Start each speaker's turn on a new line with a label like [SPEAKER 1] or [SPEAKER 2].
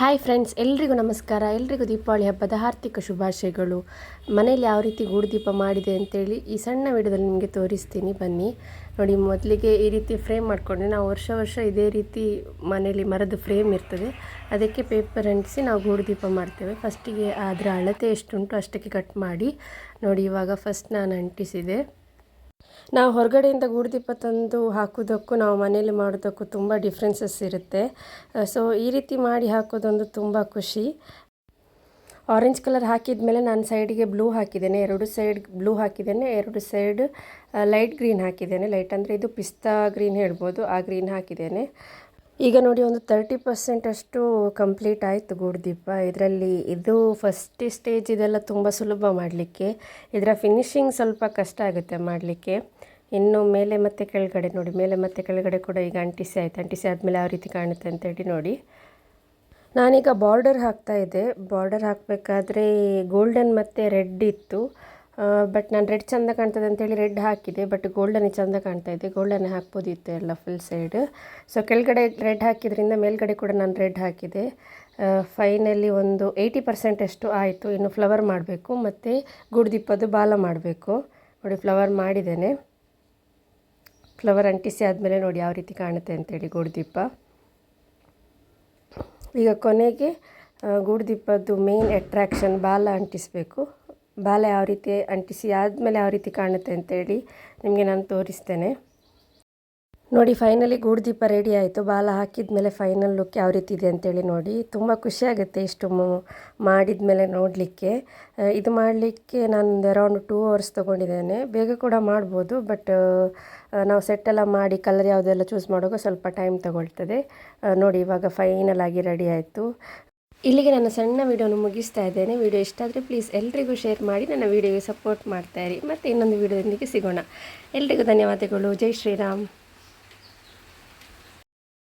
[SPEAKER 1] Hi friends, ಎಲ್ರಿಗೂ ನಮಸ್ಕಾರ. ಎಲ್ರಿಗೂ ದೀಪಾವಳಿ ಹಬ್ಬದ ಹಾರ್ದಿಕ ಶುಭಾಶಯಗಳು. ಮನೇಲಿ ಯಾವ ರೀತಿ ಗೂಡುದೀಪ ಮಾಡಿದೆ ಅಂತೇಳಿ ಈ ಸಣ್ಣ ವಿಡಿಯೋದಲ್ಲಿ ನಿಮಗೆ ತೋರಿಸ್ತೀನಿ, ಬನ್ನಿ ನೋಡಿ. ಮೊದಲಿಗೆ ಈ ರೀತಿ ಫ್ರೇಮ್ ಮಾಡಿಕೊಂಡ್ರೆ ನಾವು ವರ್ಷ ಇದೇ ರೀತಿ ಮನೇಲಿ ಮರದ ಫ್ರೇಮ್ ಇರ್ತದೆ, ಅದಕ್ಕೆ ಪೇಪರ್ ಅಂಟಿಸಿ ನಾವು ಗೂಡುದೀಪ ಮಾಡ್ತೇವೆ. ಫಸ್ಟಿಗೆ ಅದರ ಅಳತೆ ಎಷ್ಟುಂಟು ಅಷ್ಟಕ್ಕೆ ಕಟ್ ಮಾಡಿ ನೋಡಿ. ಇವಾಗ ಫಸ್ಟ್ ನಾನು ಅಂಟಿಸಿದೆ. ನಾವು ಹೊರಗಡೆಯಿಂದ ಗೂಡುದೀಪ ತಂದು ಹಾಕೋದಕ್ಕೂ ನಾವು ಮನೇಲಿ ಮಾಡೋದಕ್ಕೂ ತುಂಬ ಡಿಫ್ರೆನ್ಸಸ್ ಇರುತ್ತೆ. ಸೊ ಈ ರೀತಿ ಮಾಡಿ ಹಾಕೋದೊಂದು ತುಂಬ ಖುಷಿ. ಆರೆಂಜ್ ಕಲರ್ ಹಾಕಿದ ಮೇಲೆ ನಾನು ಸೈಡಿಗೆ ಬ್ಲೂ ಹಾಕಿದ್ದೇನೆ, 2 ಸೈಡ್ ಬ್ಲೂ ಹಾಕಿದ್ದೇನೆ, 2 ಸೈಡ್ ಲೈಟ್ ಗ್ರೀನ್ ಹಾಕಿದ್ದೇನೆ. ಲೈಟ್ ಅಂದರೆ ಇದು ಪಿಸ್ತಾ ಗ್ರೀನ್ ಹೇಳ್ಬೋದು, ಆ ಗ್ರೀನ್ ಹಾಕಿದ್ದೇನೆ. ಈಗ ನೋಡಿ, ಒಂದು 30% ಅಷ್ಟು ಕಂಪ್ಲೀಟ್ ಆಯಿತು ಗೂಡುದೀಪ. ಇದರಲ್ಲಿ ಇದು ಫಸ್ಟ್ ಸ್ಟೇಜ್, ಇದೆಲ್ಲ ತುಂಬ ಸುಲಭ ಮಾಡಲಿಕ್ಕೆ. ಇದರ ಫಿನಿಶಿಂಗ್ ಸ್ವಲ್ಪ ಕಷ್ಟ ಆಗುತ್ತೆ ಮಾಡಲಿಕ್ಕೆ. ಇನ್ನು ಮೇಲೆ ಮತ್ತು ಕೆಳಗಡೆ ನೋಡಿ, ಮೇಲೆ ಮತ್ತು ಕೆಳಗಡೆ ಕೂಡ ಈಗ ಅಂಟಿಸಿ ಆಯಿತು. ಅಂಟಿಸಿ ಆದಮೇಲೆ ಯಾವ ರೀತಿ ಕಾಣುತ್ತೆ ಅಂತೇಳಿ ನೋಡಿ. ನಾನೀಗ ಬಾರ್ಡರ್ ಹಾಕ್ತಾಯಿದ್ದೆ. ಬಾರ್ಡರ್ ಹಾಕಬೇಕಾದ್ರೆ ಗೋಲ್ಡನ್ ಮತ್ತು ರೆಡ್ ಇತ್ತು, ಬಟ್ ನಾನು ರೆಡ್ ಚೆಂದ ಕಾಣ್ತದೆ ಅಂತೇಳಿ ರೆಡ್ ಹಾಕಿದೆ. ಬಟ್ ಗೋಲ್ಡನ್ ಚೆಂದ ಕಾಣ್ತಾ ಇದೆ, ಗೋಲ್ಡನ್ ಹಾಕ್ಬೋದಿತ್ತು ಎಲ್ಲ ಫುಲ್ ಸೈಡ್. ಸೊ ಕೆಳಗಡೆ ರೆಡ್ ಹಾಕಿದ್ರಿಂದ ಮೇಲ್ಗಡೆ ಕೂಡ ನಾನು ರೆಡ್ ಹಾಕಿದೆ. ಫೈನಲಿ ಒಂದು 80% ಅಷ್ಟು ಆಯಿತು. ಇನ್ನು ಫ್ಲವರ್ ಮಾಡಬೇಕು ಮತ್ತು ಗೂಡುದೀಪದ್ದು ಬಾಲ ಮಾಡಬೇಕು. ನೋಡಿ, ಫ್ಲವರ್ ಮಾಡಿದ್ದೇನೆ. ಫ್ಲವರ್ ಅಂಟಿಸಿ ಆದಮೇಲೆ ನೋಡಿ ಯಾವ ರೀತಿ ಕಾಣುತ್ತೆ ಅಂತೇಳಿ ಗೂಡುದೀಪ. ಈಗ ಕೊನೆಗೆ ಗೂಡುದೀಪದ್ದು ಮೇನ್ ಅಟ್ರಾಕ್ಷನ್ ಬಾಲ ಅಂಟಿಸಬೇಕು. ಬಾಲ ಯಾವ ರೀತಿ ಅಂಟಿಸಿ ಆದಮೇಲೆ ಯಾವ ರೀತಿ ಕಾಣುತ್ತೆ ಅಂತೇಳಿ ನಿಮಗೆ ನಾನು ತೋರಿಸ್ತೇನೆ ನೋಡಿ. ಫೈನಲಿ ಗೂಡುದೀಪ ರೆಡಿ ಆಯಿತು. ಬಾಲ ಹಾಕಿದ ಮೇಲೆ ಫೈನಲ್ ಲುಕ್ ಯಾವ ರೀತಿ ಇದೆ ಅಂತೇಳಿ ನೋಡಿ. ತುಂಬ ಖುಷಿಯಾಗುತ್ತೆ ಇಷ್ಟು ಮಾಡಿದ ಮೇಲೆ ನೋಡಲಿಕ್ಕೆ. ಇದು ಮಾಡಲಿಕ್ಕೆ ನಾನು ಅರೌಂಡ್ 2 hours ತೊಗೊಂಡಿದ್ದೇನೆ. ಬೇಗ ಕೂಡ ಮಾಡ್ಬೋದು, ಬಟ್ ನಾವು ಸೆಟ್ಟೆಲ್ಲ ಮಾಡಿ ಕಲರ್ ಯಾವುದೆಲ್ಲ ಚೂಸ್ ಮಾಡುವಾಗ ಸ್ವಲ್ಪ ಟೈಮ್ ತಗೊಳ್ತದೆ ನೋಡಿ. ಇವಾಗ ಫೈನಲ್ ಆಗಿ ರೆಡಿ ಆಯಿತು. ಇಲ್ಲಿಗೆ ನನ್ನ ಸಣ್ಣ ವಿಡಿಯೋನ ಮುಗಿಸ್ತಾ ಇದ್ದೇನೆ. ವಿಡಿಯೋ ಇಷ್ಟ ಆದರೆ ಪ್ಲೀಸ್ ಎಲ್ರಿಗೂ ಶೇರ್ ಮಾಡಿ ನನ್ನ ವಿಡಿಯೋಗೆ ಸಪೋರ್ಟ್ ಮಾಡ್ತಾಯಿರಿ. ಮತ್ತು ಇನ್ನೊಂದು ವಿಡಿಯೋದೊಂದಿಗೆ ಸಿಗೋಣ. ಎಲ್ರಿಗೂ ಧನ್ಯವಾದಗಳು. ಜೈ ಶ್ರೀರಾಮ್.